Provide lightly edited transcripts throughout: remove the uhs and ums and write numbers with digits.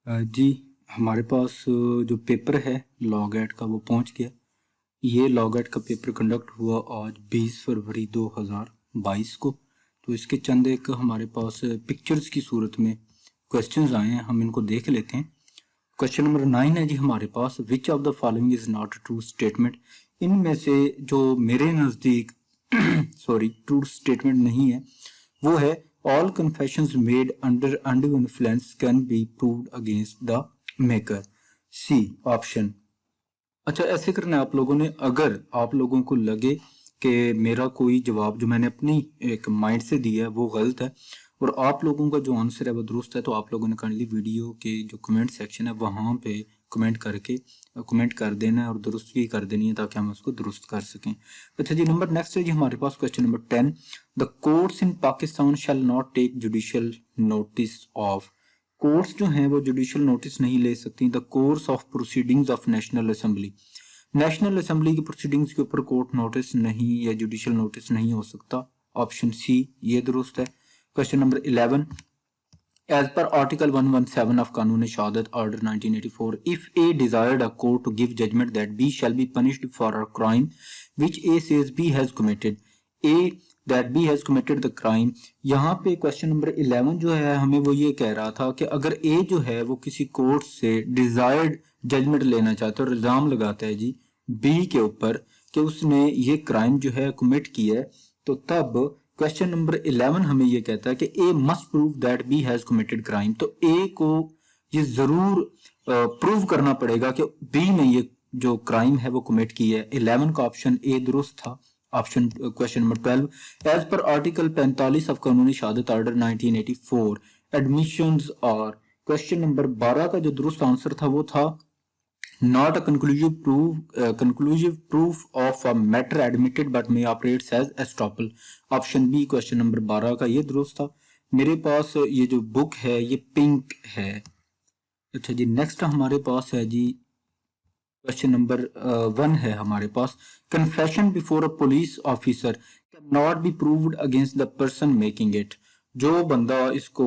जी, हमारे पास जो पेपर है लॉ गेट का वो पहुंच गया। ये लॉ गेट का पेपर कंडक्ट हुआ आज 20 फरवरी 2022 को। तो इसके चंद एक हमारे पास पिक्चर्स की सूरत में क्वेश्चंस आए हैं, हम इनको देख लेते हैं। क्वेश्चन नंबर 9 है जी हमारे पास, which of the following is not true statement. इनमें से जो मेरे नज़दीक सॉरी ट्रू स्टेटमेंट नहीं है वो है all confessions made under undue influence can be proved against the maker. C option. अच्छा, ऐसे करना है आप लोगों ने, अगर आप लोगों को लगे कि मेरा कोई जवाब जो मैंने अपनी एक माइंड से दिया है वो गलत है और आप लोगों का जो आंसर है वो दुरुस्त है, तो आप लोगों ने काइंडली वीडियो के जो कमेंट सेक्शन है वहाँ पे कमेंट करके कमेंट कर देना है और दुरुस्त भी कर देनी है ताकि हम उसको दुरुस्त कर सकें। अच्छा जी, नंबर नेक्स्ट है जी हमारे पास question number 10। The courts in Pakistan shall not take judicial notice of. Courts जो हैं वो जुडिशियल नोटिस नहीं ले सकती the course of proceedings of national assembly. National assembly की प्रोसीडिंग्स के ऊपर कोर्ट नोटिस नहीं या जुडिशियल नोटिस नहीं हो सकता। ऑप्शन सी ये दुरुस्त है। Question number 11। As per Article 117 of Kanun Shahadat Order 1984, if A desired a court to give judgment that B shall be punished for a crime which A says B has committed, A that B has committed the crime, यहाँ पे question number 11 जो है हमें वो ये कह रहा था कि अगर A जो है वो किसी कोर्ट से डिजायर्ड जजमेंट लेना चाहता है और इल्ज़ाम लगाता है जी B के ऊपर कि उसने ये क्राइम जो है कमिट किया है, तो तब क्वेश्चन नंबर 11 हमें ये कहता है कि A must prove that B has committed crime. तो ए को ये जरूर प्रूव करना पड़ेगा कि बी ने ये जो क्राइम है वो कमिट किया है। 11 का ऑप्शन ए दुरुस्त था। Option question number 12। As per article 45 of Qanuni Shahadat order 1984 admissions और क्वेश्चन नंबर 12 का जो दुरुस्त आंसर था वो था not a conclusive proof of a matter admitted but may operates as estoppel। Option B question number 12 का ये दुरुस्त था। मेरे पास ये जो बुक है ये पिंक है। अच्छा जी, नेक्स्ट हमारे पास है जी क्वेश्चन नंबर 1 है हमारे पास, confession before a police officer can not be proved against the person making it. जो बंदा इसको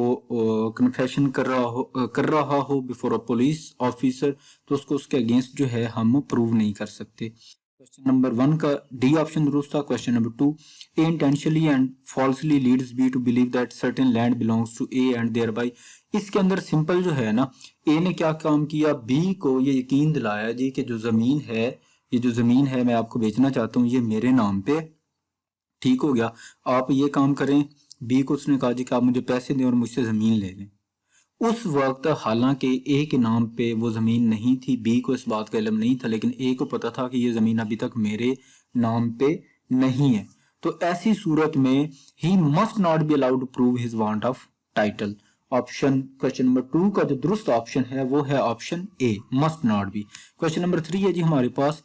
कन्फेशन कर रहा हो बिफोर अ पुलिस ऑफिसर, तो उसको उसके अगेंस्ट जो है हम प्रूव नहीं कर सकते। क्वेश्चन नंबर 1 का डी ऑप्शन दुरुस्त था। Question number 2, A intentionally and falsely leads B to believe that certain land belongs to A and thereby. इसके अंदर सिंपल जो है ना, ए ने क्या काम किया, बी को ये यकीन दिलाया जी कि जो जमीन है, ये जो जमीन है मैं आपको बेचना चाहता हूँ, ये मेरे नाम पे। ठीक हो गया, आप ये काम करें। बी को उसने कहा जी कि आप मुझे पैसे दें और मुझसे जमीन ले लें। उस वक्त हालांकि ए के नाम पे वो ज़मीन नहीं थी, बी को इस बात का इल्म नहीं था, लेकिन ए को पता था कि ये ज़मीन अभी तक मेरे नाम पे नहीं है। तो ऐसी सूरत में he must not be allowed to prove his want of title. Option question number 2 का जो दुरुस्त ऑप्शन है वो है option A, must not be. Question number 3 है जी हमारे पास,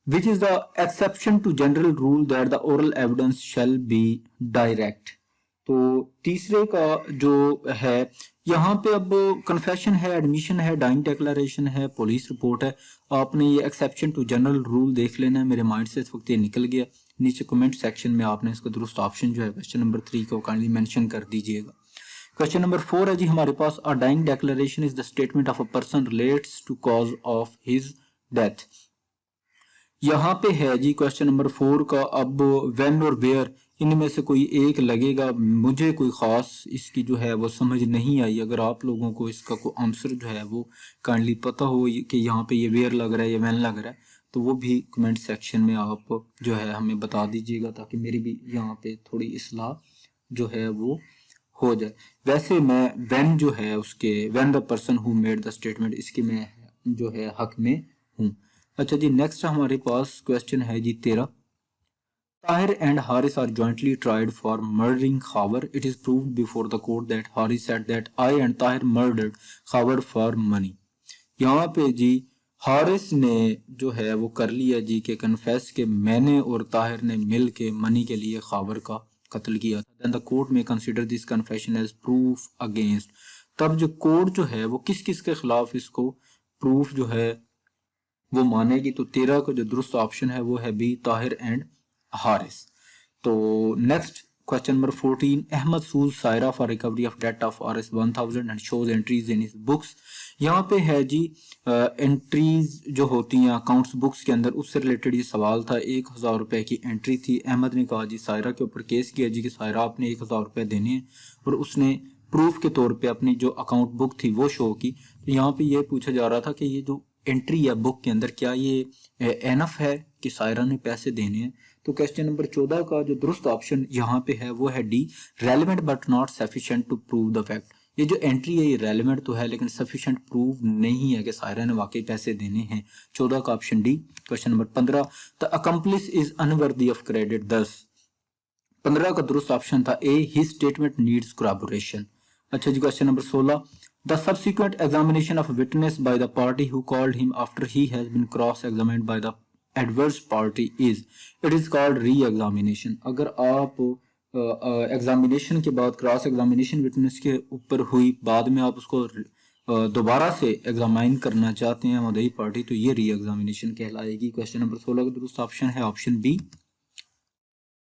which is the exception to general rule that the oral evidence shall be direct. तो तीसरे का जो है, यहाँ पे अब कन्फेशन है, एडमिशन है, डाइंग डिक्लेरेशन है, पुलिस रिपोर्ट है। आपने ये एक्सेप्शन टू जनरल रूल देख लेना है। मेरे माइंड से इस वक्त ये निकल गया। नीचे कमेंट सेक्शन में आपने इसका दुरुस्त ऑप्शन जो है क्वेश्चन नंबर 3 को काइंडली मेंशन कर दीजिएगा। क्वेश्चन नंबर 4 है जी हमारे पास, a dying declaration is the statement of a person relates to cause of his death. यहाँ पे है जी क्वेश्चन नंबर 4 का, अब व्हेन और वेयर इनमें से कोई एक लगेगा। मुझे कोई खास इसकी जो है वो समझ नहीं आई। अगर आप लोगों को इसका कोई आंसर जो है वो काइंडली पता हो कि यहाँ पे ये वेयर लग रहा है या व्हेन लग रहा है, तो वो भी कमेंट सेक्शन में आप जो है हमें बता दीजिएगा ताकि मेरी भी यहाँ पे थोड़ी इस्लाह जो है वो हो जाए। वैसे मैं व्हेन जो है उसके, when the person who made the statement, इसके मैं जो है हक में हूँ। अच्छा जी, नेक्स्ट हमारे पास क्वेश्चन है जी 13। Tahir and Haris are jointly tried for murdering Khawar. It is proved before the court that Haris said that I and Tahir murdered Khawar for money. यहाँ पे जी हारिस ने जो है वो कर लिया जी कि कन्फेस के मैंने और ताहिर ने मिल के मनी के लिए खावर का कत्ल किया था। देन द कोर्ट में consider this confession as proof against. तब जो कोर्ट जो है वो किस किस के खिलाफ इसको प्रूफ जो है वो मानेगी। तो 13 का जो दुरुस्त ऑप्शन है वो है बी, ताहिर एंड हारिस। तो next question number 14, Ahmad sues Saira for recovery of debt of RS 1000 and shows entries in his books. यहाँ पे है जी एंट्रीज जो होती हैं अकाउंट्स बुक्स के अंदर, उससे रिलेटेड ये सवाल था। 1000 रुपए की एंट्री थी। अहमद ने कहा जी सायरा के ऊपर केस किया जी कि सायरा आपने 1000 रुपए देने हैं, और उसने प्रूफ के तौर पे अपनी जो अकाउंट बुक थी वो शो की। तो यहाँ पे ये पूछा जा रहा था कि ये जो एंट्री है बुक के अंदर, क्या ये एनफ है कि सायरा ने पैसे देने हैं। तो क्वेश्चन नंबर 14 का जो दुरुस्त ऑप्शन यहाँ पे है वो है D, relevant but not sufficient to prove the fact. ये जो एंट्री है ये रेलिवेंट तो है लेकिन सफिशिएंट प्रूव नहीं है कि सायरा ने वाकई पैसे देने हैं। 14 का option D. Question number 15, the accomplice is unworthy of credit 10। 15 का दुरुस्त ऑप्शन था A, his statement needs collaboration. अच्छा जी, question number 16, the subsequent examination of witness by the party who called him after he has been cross examined by the adverse party is, it is called re examination. अगर आप examination के बाद cross examination witness के ऊपर हुई, बाद में आप उसको दोबारा से एग्जामाइन करना चाहते हैं मदई पार्टी, तो ये री एग्जामिनेशन कहलाएगी। क्वेश्चन नंबर 16 का दुरुस्त ऑप्शन है ऑप्शन बी।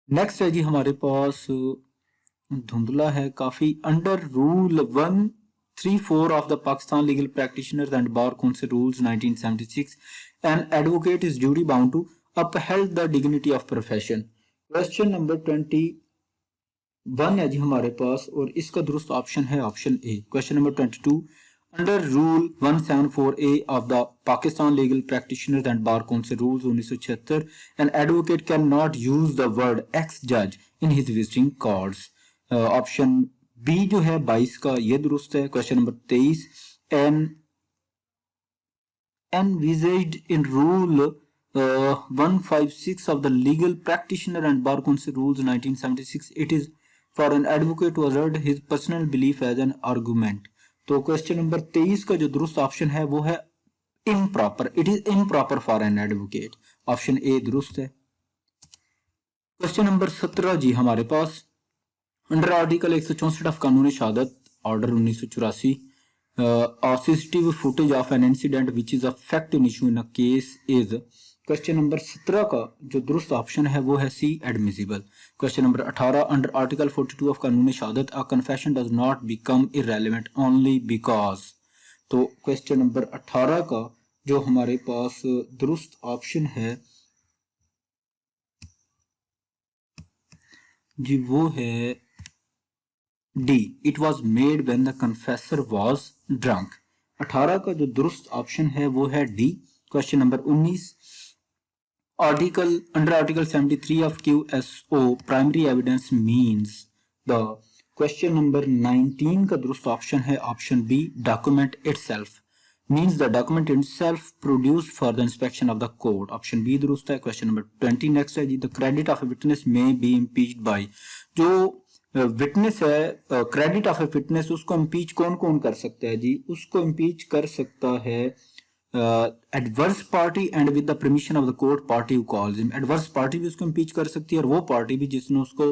नेक्स्ट है जी हमारे पास, धुंधला है काफी, under rule 134 of the Pakistan legal practitioners and bar council rules 1976 an advocate is duty bound to upheld the dignity of profession. Question number 21 है जी हमारे पास, और इसका दुरुस्त ऑप्शन है option A. Question number 22, under rule 174A of the Pakistan Legal Practitioners and Bar Council Rules 1976, an advocate cannot use the word ex-judge in his visiting cards। Option B जो है 22 का ये दुरुस्त है। Question number 23, envisaged in rule 156 of the Legal Practitioner and Bar Council Rules 1976, it is for an advocate to assert his personal belief as an argument। तो question number 23 का जो दुरुस्त ऑप्शन है वो है improper, it is improper for an advocate. Option A दुरुस्त है। Question number 17 जी हमारे पास, अंडर आर्टिकल 164 ऑफ कानून शहादत order 1984, CCTV footage of an incident which is a fact in issue in a case is. Question number 17 का जो दुरुस्त option है वो है C, admissible. Question number 18, under article 42 of कानून शहादत a confession does not become irrelevant only because. तो question number 18 का जो हमारे पास दुरुस्त ऑप्शन है जी वो है D, it was made when the confessor was drunk. 18 का जो दुरुस्त ऑप्शन है वो है D. Question number 19, article under article 73 of QSO primary evidence means the. Question number 19 का दुरुस्त ऑप्शन है option B, document itself means the document itself produced for the inspection of the court. Option B दुरुस्त है। Question number 20 next है जी, the credit of a witness में B impeached bye. जो witness है, क्रेडिट ऑफ ए विटनेस, उसको impeach कौन कौन कर सकता है जी? उसको इम्पीच कर सकता है adverse party and with the permission of the court party who calls him. Adverse party भी उसको इम्पीच कर सकती है और वो पार्टी भी जिसने उसको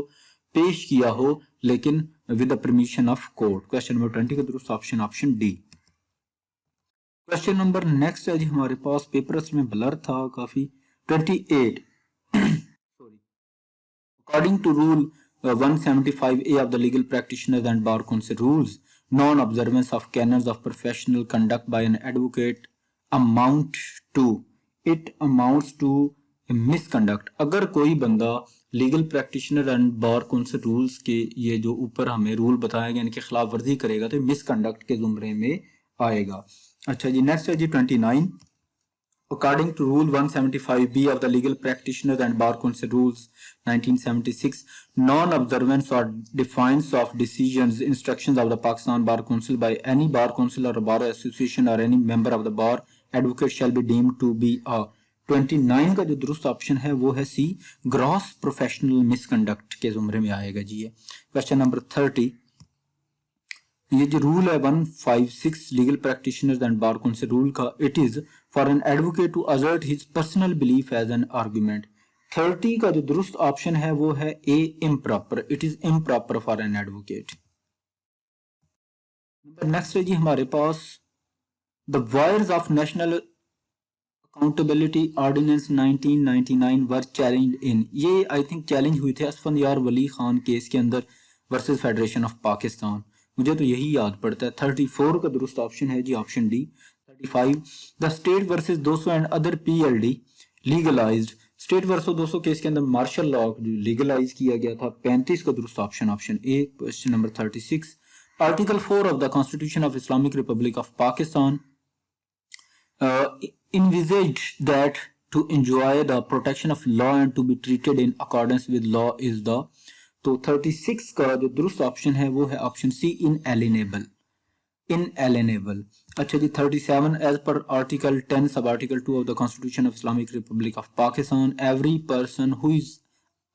पेश किया हो, लेकिन with the permission of court. Question number 20 का दुरुस्त option option D. Question number next है जी हमारे पास, पेपर असल में ब्लर था काफी। 28 sorry, according to rule 175A of the Legal Practitioners and Bar Council Rules, non-observance of canons of professional conduct by an advocate amounts to misconduct। अगर कोई बंदा legal practitioner and bar council rules के ये जो ऊपर हमें rule बताया गया इनकी खिलाफ वर्जी करेगा तो मिसकंडक्ट के जुमरे में आएगा। अच्छा जी, नेक्स्ट है जी 29, according to rule 175B of the Legal Practitioners and Bar Council Rules 1976, non-observance or defiance of decisions, instructions of the Pakistan Bar Council by any bar council or bar association or any member of the bar advocate shall be deemed to be a। 29 का जो दुरुस्त option है वो है सी, gross professional misconduct के जुमरे में आएगा जी। ये क्वेश्चन नंबर 30, ये जो रूल है 156 Legal practitioners and bar Council rule का, it is for an advocate to assert his personal belief as an argument. 30 का जो दुरुस्त ऑप्शन है वो है A, improper, it is improper for an advocate. Next है जी हमारे पास, the vires of National Accountability Ordinance 1999 were challenge in, ये आई थिंक चैलेंज हुई थे असफंदयार वली खान केस के अंदर वर्सेस फेडरेशन ऑफ पाकिस्तान। मुझे तो यही याद पड़ता है। 34 का दुरुस्त ऑप्शन है जी option D. 35 the State versus 200 and other PLD legalized, State versus 200 case के अंदर मार्शल लॉ जो लीगलाइज किया गया था। 35 का दुरुस्त option option A. Question number 36 article 4 of the constitution of Islamic Republic of Pakistan envisaged that to enjoy the protection of law and to be treated in accordance with law is the, तो 36 का जो दुरुस्त option है वो है option सी इनएलिनेबल। इनएलिनेबल। अच्छा जी 37 as per article 10 sub article 2 of the constitution of Islamic Republic of Pakistan every person who is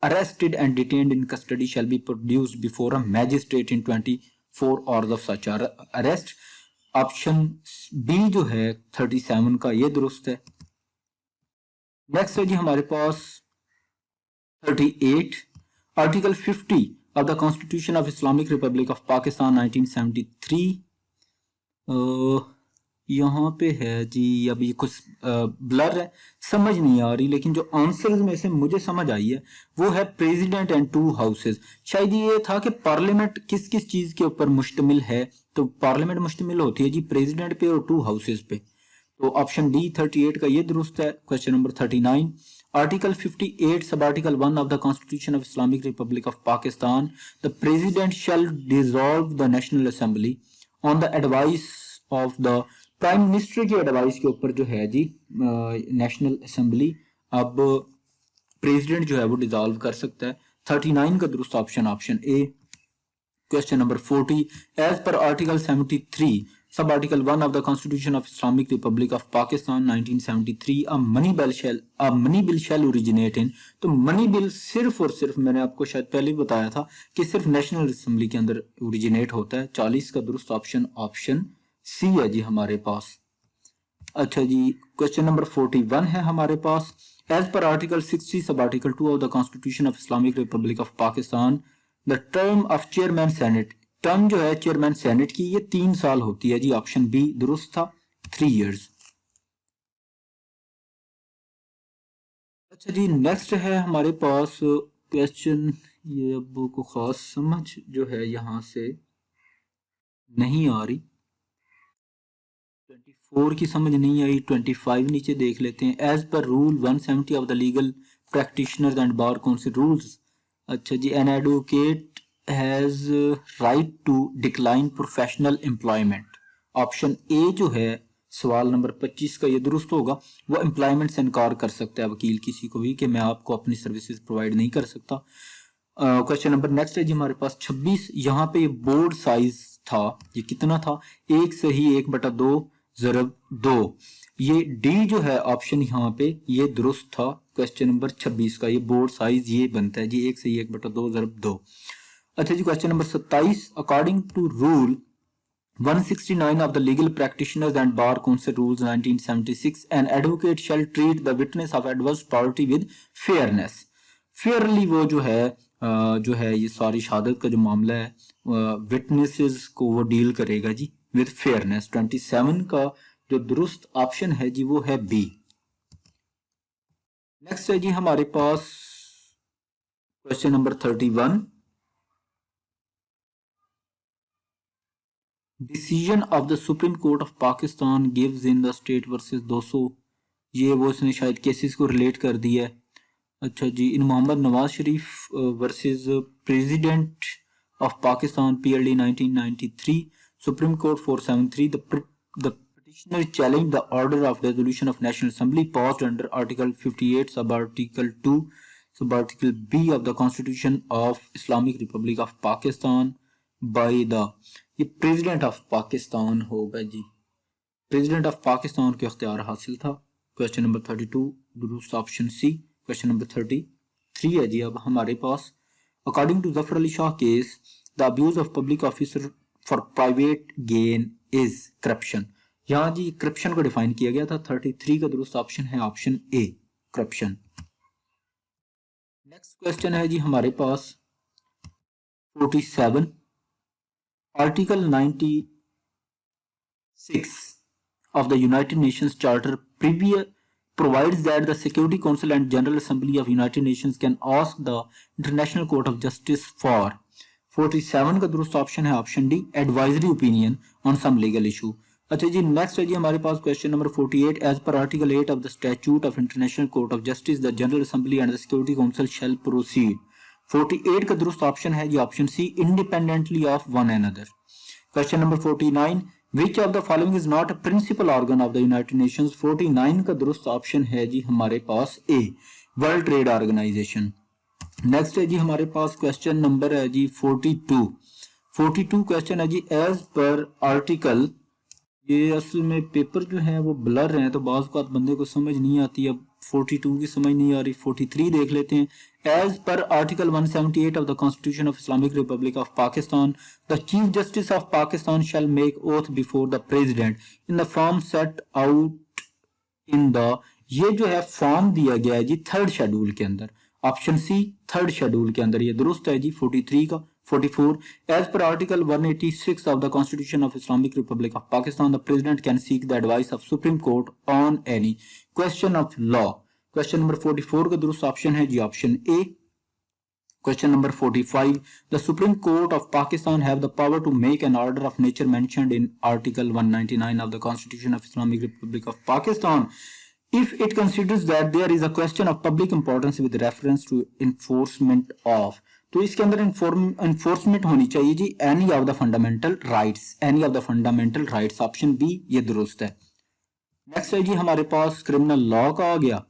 arrested and detained in custody shall be produced before a magistrate in 24 hours of such arrest। Option B जो है 37 का ये दुरुस्त है। Next है जी हमारे पास 38 article 50 of the constitution of Islamic Republic of Pakistan 1973। यहाँ पे है जी, अब ये कुछ ब्लर है, समझ नहीं आ रही, लेकिन जो आंसर्स में से मुझे समझ आई है वो है प्रेसिडेंट एंड टू हाउसेस। शायद ये था कि पार्लियामेंट किस किस चीज के ऊपर मुश्तमिल है, तो पार्लियामेंट मुश्तमिल होती है जी प्रेसिडेंट पे और टू हाउसेस पे। तो ऑप्शन डी 38 का ये दुरुस्त है। क्वेश्चन नंबर 39 आर्टिकल 58 सब article 1 of the constitution of Islamic Republic of Pakistan the president shell dissolve the national assembly on the advice of the prime minister की एडवाइस के ऊपर जो है जी नेशनल असेंबली अब प्रेसिडेंट जो है वो डिसॉल्व कर सकता है। 39 का दुरुस्त option option A. Question number 40 as per article 73 sub article 1 of the constitution of Islamic Republic of Pakistan 1973 a money bill shall originate in, तो मनी बिल सिर्फ और सिर्फ मैंने आपको शायद पहले ही बताया था कि सिर्फ नेशनल असेंबली के अंदर ओरिजिनेट होता है। 40 का दुरुस्त ऑप्शन ऑप्शन सी है जी हमारे पास। अच्छा जी क्वेश्चन नंबर 41 है हमारे पास as per article 60 sub article 2 of the constitution of Islamic Republic of Pakistan the term of chairman senate, term जो है चेयरमैन सेनेट की ये 3 साल होती है जी ऑप्शन बी दुरुस्त था 3 इयर्स। अच्छा जी नेक्स्ट है हमारे पास क्वेश्चन, ये अब को खास समझ जो है यहाँ से नहीं आ रही, 24 की समझ नहीं आई, 25 नीचे देख लेते हैं। As per rule 170 of the Legal practitioners and bar council Rules, अच्छा जी an advocate has right to decline professional employment, option A जो है सवाल नंबर 25 का ये दुरुस्त होगा। वो एम्प्लॉयमेंट से इनकार कर सकता है वकील किसी को भी कि मैं आपको अपनी सर्विसेज प्रोवाइड नहीं कर सकता। क्वेश्चन नंबर नेक्स्ट है जी हमारे पास 26, यहाँ पे बोर्ड साइज था, ये कितना था, 1 सही 1/2 ज़रब 2, ये डी जो है ऑप्शन यहाँ पे ये दुरुस्त था। क्वेश्चन नंबर 26 का ये बोर्ड साइज ये बनता है जी 1 सही 1/2 ज़रब 2। अच्छा जी question number 27 according to rule 169 of the legal practitioners and bar council rules 1976 an advocate shall treat the witness of adverse party with fairness, Fairlie वो जो है ये सारी शहादत का जो मामला है विटनेसेस को वो डील करेगा जी विद फेयरनेस। 27 का जो दुरुस्त ऑप्शन है जी वो है बी। नेक्स्ट है जी हमारे पास question number 31 decision of the Supreme Court of Pakistan gives in the State versus 200, ये वो इसने शायद केसेस को रिलेट कर दिया है। अच्छा जी in Mohammad Nawaz Sharif versus President of Pakistan PLD 1993 Supreme Court 473 the petitioner challenged the order of resolution of National Assembly passed under Article 58 sub Article 2 sub Article B of the Constitution of Islamic Republic of Pakistan by the, ये president of Pakistan होगा जी, president of Pakistan को इख्तियार हासिल था। Question number 32 दुरुस्त option C. Question number 33 है जी अब हमारे पास according to Zafar Ali Shah case the abuse of public officer for private gain is corruption, यहाँ जी करप्शन को डिफाइन किया गया था। 33 का दुरुस्त ऑप्शन है ऑप्शन ए करप्शन। नेक्स्ट क्वेश्चन है जी हमारे पास 47 article 96 of the United Nations Charter provides that the Security Council and General Assembly of United Nations can ask the International Court of Justice for 47 का दुरुस्त ऑप्शन है option D advisory opinion on some legal issue. अच्छा जी next है जी हमारे पास question number 48 as per article 8 of the Statute of International Court of Justice the General Assembly and the Security Council shall proceed. 48 का दुरुस्त option है जी option C independently of one another. Question number 49 which of the following is not a principal organ of the United Nations. 49 का दुरुस्त option है जी हमारे पास a world trade organisation. Next है जी हमारे पास क्वेश्चन नंबर है जी 42 क्वेश्चन है जी एज पर आर्टिकल, ये असल में पेपर जो है वो ब्लर हैं तो बाज़ बात बंदे को समझ नहीं आती। अब 42 की समझ नहीं आ रही, 43 देख लेते हैं। As per article 178 of the constitution of Islamic Republic of Pakistan the chief justice of Pakistan shall make oath before the president in the form set out in the, ये जो है फॉर्म दिया गया है जी थर्ड शेड्यूल के अंदर, ऑप्शन सी थर्ड शेड्यूल के अंदर, ये दुरुस्त है जी 43 का। 44 as per article 186 of the constitution of Islamic Republic of Pakistan the President can seek the advice of Supreme Court on any question of law. Question number 44 का दुरुस्त ऑप्शन है जी option A. Question number 45 the Supreme Court of Pakistan have the power to make an order of nature mentioned in article 199 of the constitution of Islamic Republic of Pakistan if it considers that there is a question of public importance with reference to enforcement of, तो इसके अंदर enforcement होनी चाहिए जी any of the fundamental rights, any of the fundamental rights, option B ये दुरुस्त है। Next है जी हमारे पास क्रिमिनल लॉ का आ गया।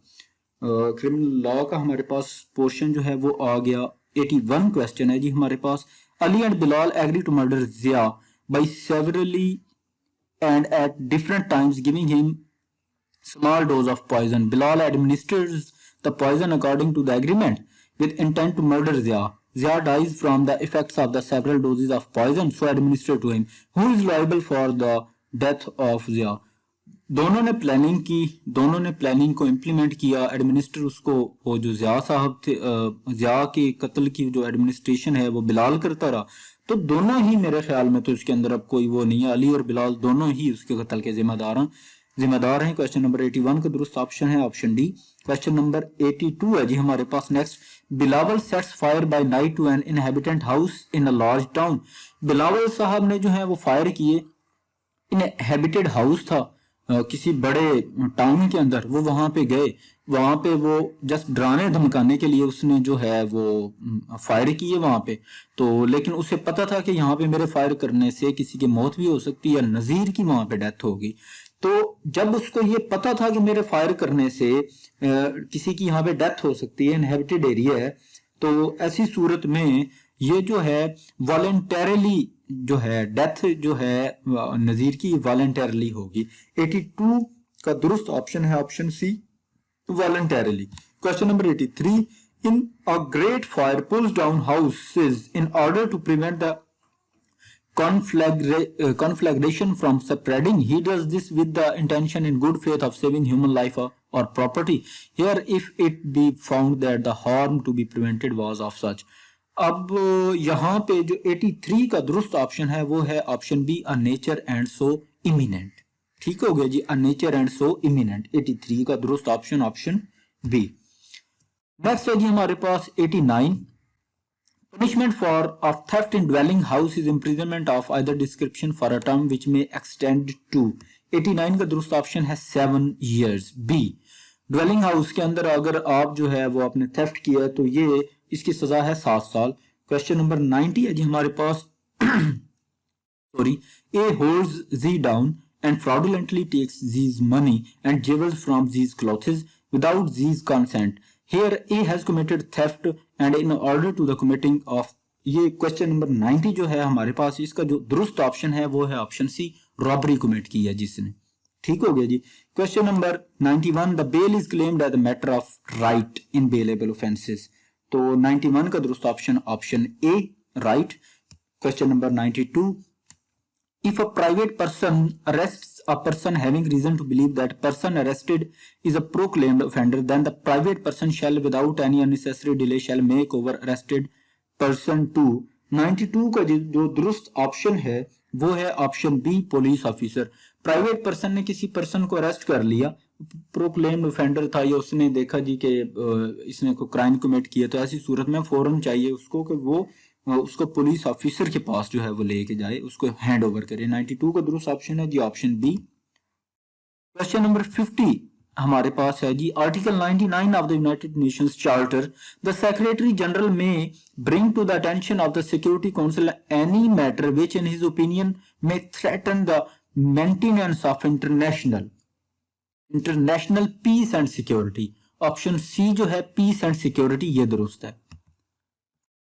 क्रिमिनल लॉ का हमारे पास पोर्शन जो है वो आ गया। 81 क्वेश्चन है जी हमारे पास Ali and Bilal agree to murder Zia by severally and at different times giving him small dose of poison. Bilal administers the poison according to the agreement with intent to murder Zia. Zia dies from the effects of the several doses of poison so administered to him. Who is liable for the death of Zia? दोनों ने planning की, दोनों ने planning को implement किया, administer उसको वो जो जिया साहब थे, जिया के कत्ल की जो एडमिनिस्ट्रेशन है वो बिलाल करता रहा। तो दोनों ही मेरे ख्याल में तो इसके अंदर अब कोई वो नहीं है, अली और बिलाल दोनों ही उसके कत्ल के जिम्मेदार हैं। क्वेश्चन नंबर 81 का दुरुस्त ऑप्शन है ऑप्शन डी। क्वेश्चन नंबर 82 है जी हमारे पास next Bilawal sets fire by night to an inhabitant house in a large town. Bilawal साहब ने जो है वो फायर किए, इनहेबिटेड हाउस था किसी बड़े टाउन के अंदर, वो वहां पे गए, वहां पे वो जस्ट डराने धमकाने के लिए उसने जो है वो फायर किए वहां पे। तो लेकिन उसे पता था कि यहाँ पे मेरे फायर करने से किसी की मौत भी हो सकती है, नजीर की वहां पे डेथ होगी। तो जब उसको ये पता था कि मेरे फायर करने से किसी की यहाँ पे डेथ हो सकती है, इनहेबिटेड एरिया है, तो ऐसी सूरत में ये जो है वॉलेंटरली जो है डेथ जो है नजीर की वॉलेंटरली होगी। 82 का दुरुस्त ऑप्शन है option C voluntarily. Question number 83 in a great fire pulls down houses in order to prevent the conflagration from spreading. He does this with the intention in good faith of saving human life or property. Here if it be found that the harm to be prevented was of such. अब यहाँ पे जो 83 का दुरुस्त option है वो है option B a nature and so imminent. ठीक हो गया जी, a nature and so imminent 83 का दुरुस्त ऑप्शन ऑप्शन बी। नेक्स्ट है जी हमारे पास 89 Punishment for of theft in dwelling house is imprisonment of either description for a term which may extend to। 89 का दुरुस्त ऑप्शन है 7 years बी। ड्वेलिंग हाउस के अंदर अगर आप जो है वो आपने थेफ्ट किया तो ये इसकी सजा है 7 साल। क्वेश्चन नंबर 90 है जी हमारे पास sorry A holds G down and fraudulently takes Z's money and jewels from Z's clothes without Z's consent. Here A has committed theft and in order to the committing of, ये question number 90 जो है हमारे पास इसका जो दुरुस्त option है वो है ऑप्शन सी रॉबरी कमिट की है जिसने। ठीक हो गया जी। Question number 91 the bail is claimed as a matter of right in bailable offences. तो 91 का दुरुस्त option option A right. Question number 92 if a private person arrests a person having reason to believe that person arrested is a proclaimed offender, then the private person shall without any unnecessary delay shall make over arrested person to 92 का जो दुरुस्त option है वो है option B, police officer. Private person ने किसी person को arrest कर लिया, प्रोक्लेम्ड ऑफेंडर था या उसने देखा जी कि इसने कोई क्राइम कमिट किया, तो ऐसी सूरत में फौरन चाहिए उसको कि वो उसको पुलिस ऑफिसर के पास जो है वो लेके जाए, उसको हैंड ओवर करे। 92 का दुरुस्त ऑप्शन है जी ऑप्शन बी। क्वेश्चन नंबर 50 हमारे पास है जी, article 99 of the United Nations Charter, the Secretary General may bring to the attention of the Security Council any matter which in his opinion may threaten the maintenance of international peace and security. Option C जो है piece and security, ये दुरुस्त है।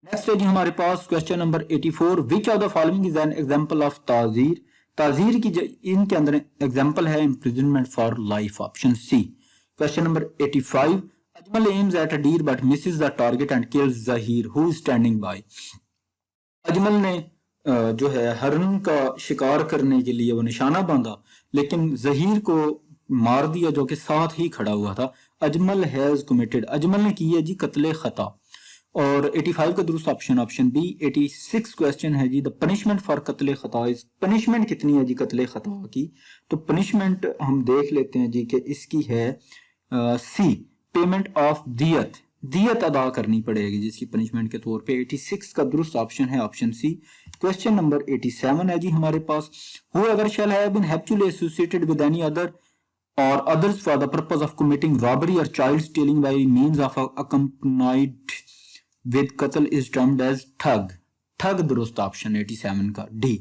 Next है जी हमारे पास question number 84, which of the following is an example of ताजीर। ताजीर की इनके अंदर एग्जांपल है imprisonment for life, option C. Question number 85, Ajmal aims at a deer but misses the target and kills Zaheer, who is standing by. Ajmal ने जो है हरन का शिकार करने के लिए वो निशाना बांधा, लेकिन ज़हीर को मार दिया जो कि साथ ही खड़ा हुआ था। अजमल हैज कमिटेड, अजमल ने की है जी कत्ले खता। और 85 का दुरुस्त ऑप्शन ऑप्शन बी। 86 क्वेश्चन है जी, द पनिशमेंट फॉर कत्ले खता इज, पनिशमेंट कितनी है जी कत्ले खता की। तो पनिशमेंट हम देख लेते हैं जी कि इसकी है सी, पेमेंट ऑफ दियत, दियत अदा करनी पड़ेगी जिसकी पनिशमेंट के तौर पे। 86 का दुरुस्त ऑप्शन है ऑप्शन सी। क्वेश्चन नंबर 87 है जी हमारे पास, whoever shall have been habitually associated with any other or others for the purpose of committing robbery or child stealing by means of accompanied with qatl is termed as ठग। ठग दुरुस्त option 87 का D.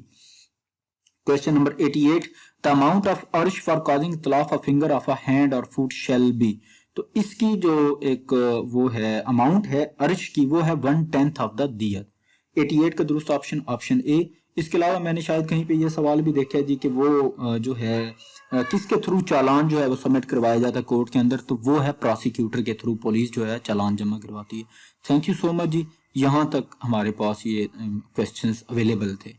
Question number 88, the amount of अर्श for causing इतलाफ of finger of a hand और foot shall be. तो इसकी जो एक वो है अमाउंट है अर्श की, वो है 1/10 ऑफ द दियत। 88 का दुरुस्त ऑप्शन ऑप्शन ए। इसके अलावा मैंने शायद कहीं पे ये सवाल भी देखा है जी कि वो जो है किसके थ्रू चालान जो है वो सबमिट करवाया जाता है कोर्ट के अंदर, तो वो है प्रोसिक्यूटर के थ्रू, पुलिस जो है चालान जमा करवाती है। थैंक यू सो मच जी, यहाँ तक हमारे पास ये क्वेश्चंस अवेलेबल थे।